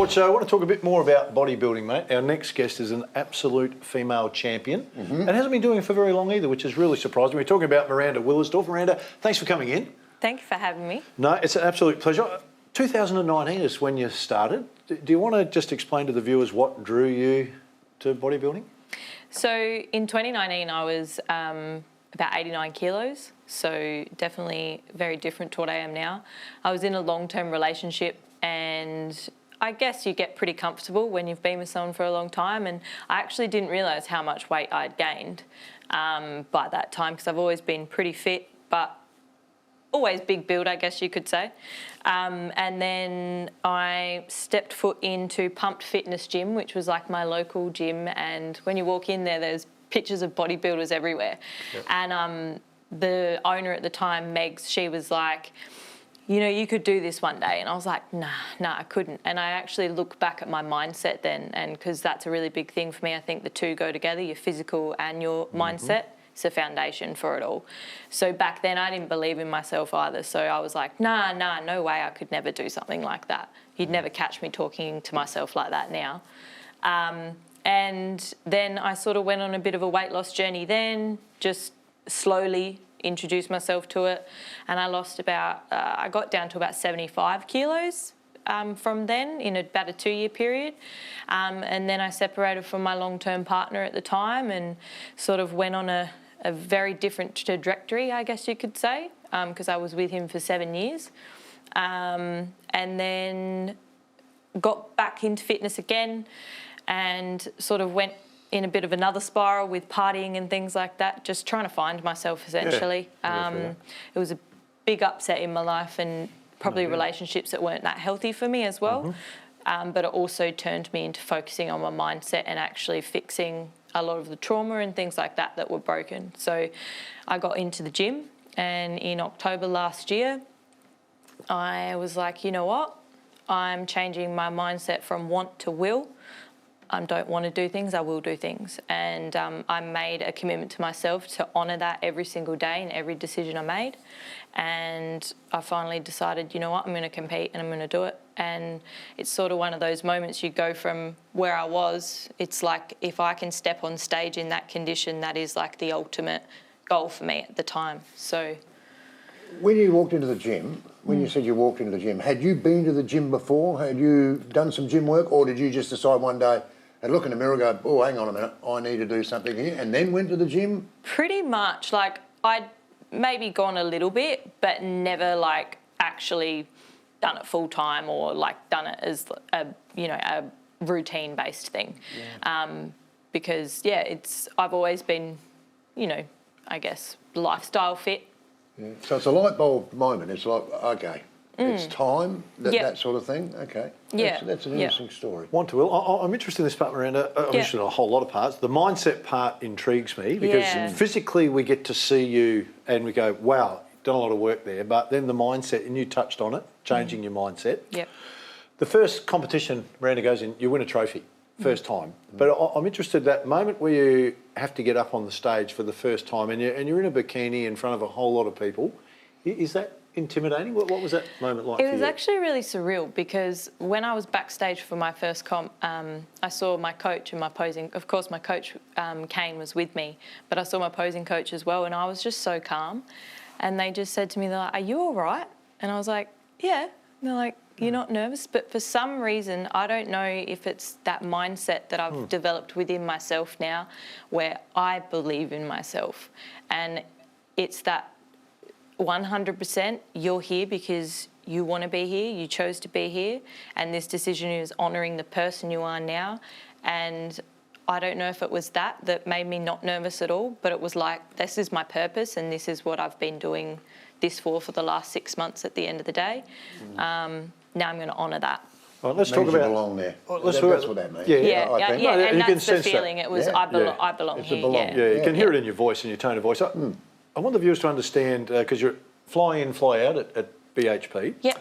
Sports Show. I want to talk a bit more about bodybuilding, mate. Our next guest is an absolute female champion and hasn't been doing it for very long either, which is really surprising. We're talking about Miranda Willersdorf. Miranda, thanks for coming in. Thank you for having me. No, it's an absolute pleasure. 2019 is when you started. Do you want to just explain to the viewers what drew you to bodybuilding? So in 2019, I was about 89 kilos, so definitely very different to what I am now. I was in a long-term relationship, and I guess you get pretty comfortable when you've been with someone for a long time, and I actually didn't realise how much weight I'd gained by that time, because I've always been pretty fit, but always big build, I guess you could say. And then I stepped foot into Pumped Fitness Gym, which was like my local gym, and when you walk in there, there's pictures of bodybuilders everywhere. Yep. And the owner at the time, Megs, she was like, you know, you could do this one day. And I was like, nah, I couldn't. And I actually look back at my mindset then, and because that's a really big thing for me. I think the two go together, your physical and your mindset. It's the foundation for it all. So back then I didn't believe in myself either. So I was like, nah, no way, I could never do something like that. You'd never catch me talking to myself like that now. And then I sort of went on a bit of a weight loss journey then, just slowly introduced myself to it. And I lost I got down to about 75 kilos from then in about a 2-year period. And then I separated from my long-term partner at the time and sort of went on a very different trajectory, I guess you could say, because I was with him for 7 years. And then got back into fitness again and sort of went in a bit of another spiral with partying and things like that, just trying to find myself essentially. It was a big upset in my life, and probably relationships that weren't that healthy for me as well. But it also turned me into focusing on my mindset and actually fixing a lot of the trauma and things like that that were broken. So I got into the gym, and in October last year, I was like, you know what? I'm changing my mindset from want to will. I don't want to do things, I will do things. And I made a commitment to myself to honour that every single day in every decision I made. And I finally decided, you know what, I'm going to compete and I'm going to do it. And it's sort of one of those moments you go from where I was. It's like if I can step on stage in that condition, that is like the ultimate goal for me at the time. So when you walked into the gym, when you said you walked into the gym, had you been to the gym before? Had you done some gym work, or did you just decide one day and look in the mirror and go, oh, hang on a minute, I need to do something here, and then went to the gym? Pretty much. Like, I'd maybe gone a little bit, but never, like, actually done it full time or, like, done it as a routine-based thing. Yeah. Because, I've always been, I guess, lifestyle fit. Yeah. So it's a light bulb moment. It's like, okay, it's time, that sort of thing. Okay. That's an interesting story. I'm interested in this part, Miranda. I'm interested in a whole lot of parts. The mindset part intrigues me because physically we get to see you and we go, wow, you've done a lot of work there. But then the mindset, and you touched on it, changing your mindset. Yep. The first competition Miranda goes in, you win a trophy, first time. But I'm interested in that moment where you have to get up on the stage for the first time and you're in a bikini in front of a whole lot of people. Is that intimidating? What was that moment like for you? It was actually really surreal because when I was backstage for my first comp, I saw my coach and my posing. Of course, my coach, Kane, was with me, but I saw my posing coach as well, and I was just so calm. And they just said to me, they're like, are you all right? And I was like, yeah. And they're like, you're not nervous? But for some reason, I don't know if it's that mindset that I've developed within myself now where I believe in myself. And it's that 100% you're here because you want to be here, you chose to be here, and this decision is honouring the person you are now. And I don't know if it was that made me not nervous at all, but it was like, this is my purpose and this is what I've been doing this for the last 6 months at the end of the day. Now I'm going to honour that. Well, let's talk about... belong there. That's what that means. And that's the feeling. It was, I belong it's here. Yeah, you can hear it in your voice and your tone of voice. I want the viewers to understand, because you're fly in, fly out at BHP. Yep.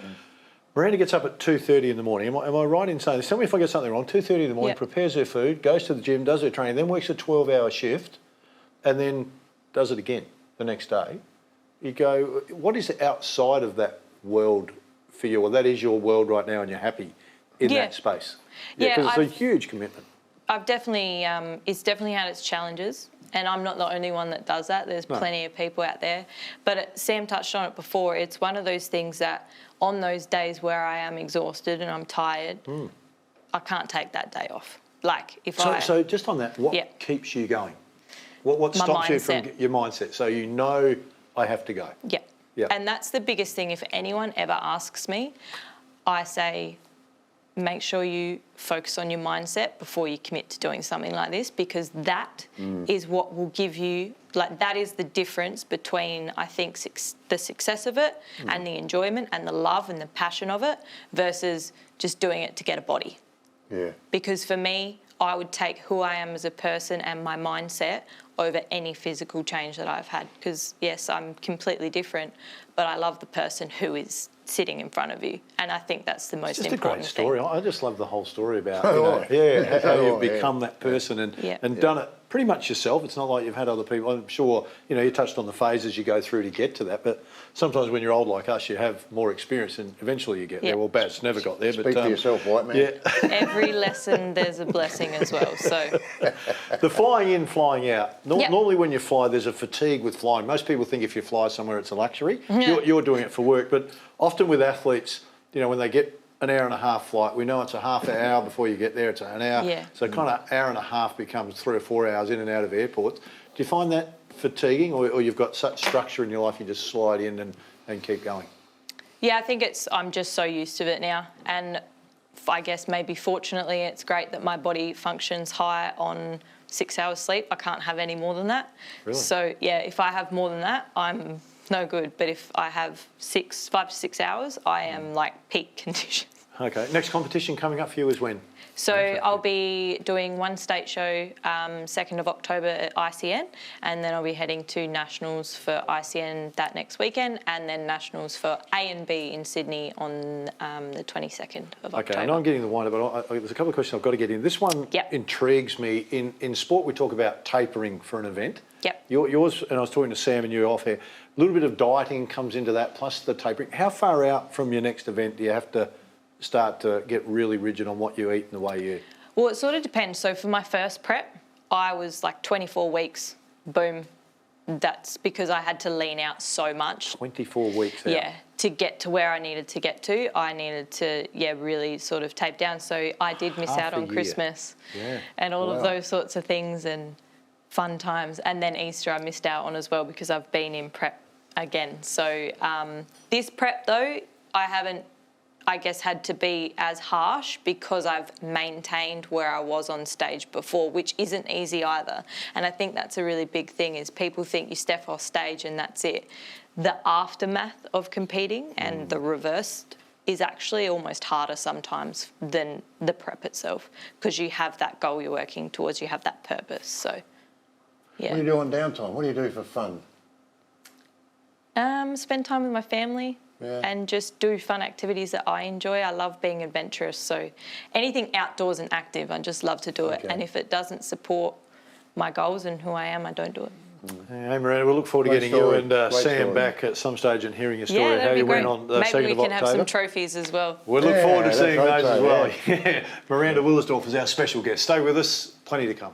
Miranda gets up at 2:30 in the morning. Am I right in saying this? Tell me if I get something wrong. 2:30 in the morning, prepares her food, goes to the gym, does her training, then works a 12-hour shift, and then does it again the next day. You go, what is outside of that world for you? Well, that is your world right now and you're happy. in Yeah. that space. Yeah, because it's a huge commitment. I've definitely, it's definitely had its challenges, and I'm not the only one that does that. There's plenty of people out there. But Sam touched on it before. It's one of those things that on those days where I am exhausted and I'm tired, I can't take that day off. Like if So just on that, what keeps you going? What My stops you from mindset. your mindset? So you know I have to go. Yeah. Yeah. And that's the biggest thing. If anyone ever asks me, I say, make sure you focus on your mindset before you commit to doing something like this, because that is what will give you, like, that is the difference between, I think, the success of it and the enjoyment and the love and the passion of it versus just doing it to get a body. Yeah. Because for me, I would take who I am as a person and my mindset over any physical change that I've had. Because, yes, I'm completely different, but I love the person who is sitting in front of you. And I think that's the most It's just a important great story. thing. I just love the whole story about, Oh, how you've Oh, yeah. become that person and Yeah. done it pretty much yourself. It's not like you've had other people. I'm sure, you touched on the phases you go through to get to that, but sometimes when you're old like us, you have more experience and eventually you get there. Yeah. Well, Baz never got there. Speak for yourself, white man. Yeah. Every lesson, there's a blessing as well. So, The flying in, flying out. Yeah. Normally when you fly, there's a fatigue with flying. Most people think if you fly somewhere, it's a luxury. You're doing it for work. But often with athletes, when they get an hour and a half flight, we know it's a half an hour before you get there. It's an hour. Yeah. So kind of hour and a half becomes 3 or 4 hours in and out of airports. Do you find that fatiguing or you've got such structure in your life, you just slide in and keep going? yeah, I think I'm just so used to it now. And I guess maybe fortunately it's great that my body functions high on 6 hours sleep. I can't have any more than that. Really? So, yeah, if I have more than that, I'm no good. But if I have 5 to 6 hours, I am like peak condition. Okay. Next competition coming up for you is when? So I'll be doing one state show 2nd of October at ICN, and then I'll be heading to Nationals for ICN that next weekend, and then Nationals for A and B in Sydney on the 22nd of October. Okay, I know I'm getting the wind up, but there's a couple of questions I've got to get in. This one intrigues me. In sport, we talk about tapering for an event. Yep. Yours, and I was talking to Sam and you off here, a little bit of dieting comes into that, plus the tapering. How far out from your next event do you have to start to get really rigid on what you eat and the way you eat? Well, it sort of depends. So for my first prep, I was like 24 weeks, boom. That's because I had to lean out so much. 24 weeks out. Yeah, to get to where I needed to get to, I needed to, really sort of tape down. So I did miss Half out a on year. Christmas Yeah. and all of Wow. those sorts of things and fun times. And then Easter I missed out on as well because I've been in prep again. So this prep though, I haven't, I guess, had to be as harsh because I've maintained where I was on stage before, which isn't easy either. And I think that's a really big thing is people think you step off stage and that's it. The aftermath of competing and the reverse is actually almost harder sometimes than the prep itself because you have that goal you're working towards, you have that purpose. So, yeah. What do you do on downtime? What do you do for fun? Spend time with my family. Yeah. And just do fun activities that I enjoy. I love being adventurous, so anything outdoors and active, I just love to do it. Okay. And if it doesn't support my goals and who I am, I don't do it. Hey, Miranda, we'll look forward to Great getting story. you and Great Sam story. back at some stage and hearing your story, Yeah, how that'd you be great. went on the 2nd Maybe we of can have October. some trophies as well. We'll look forward to Yeah, seeing let's those hope as so, well. Yeah. Miranda Willersdorf is our special guest. Stay with us, plenty to come.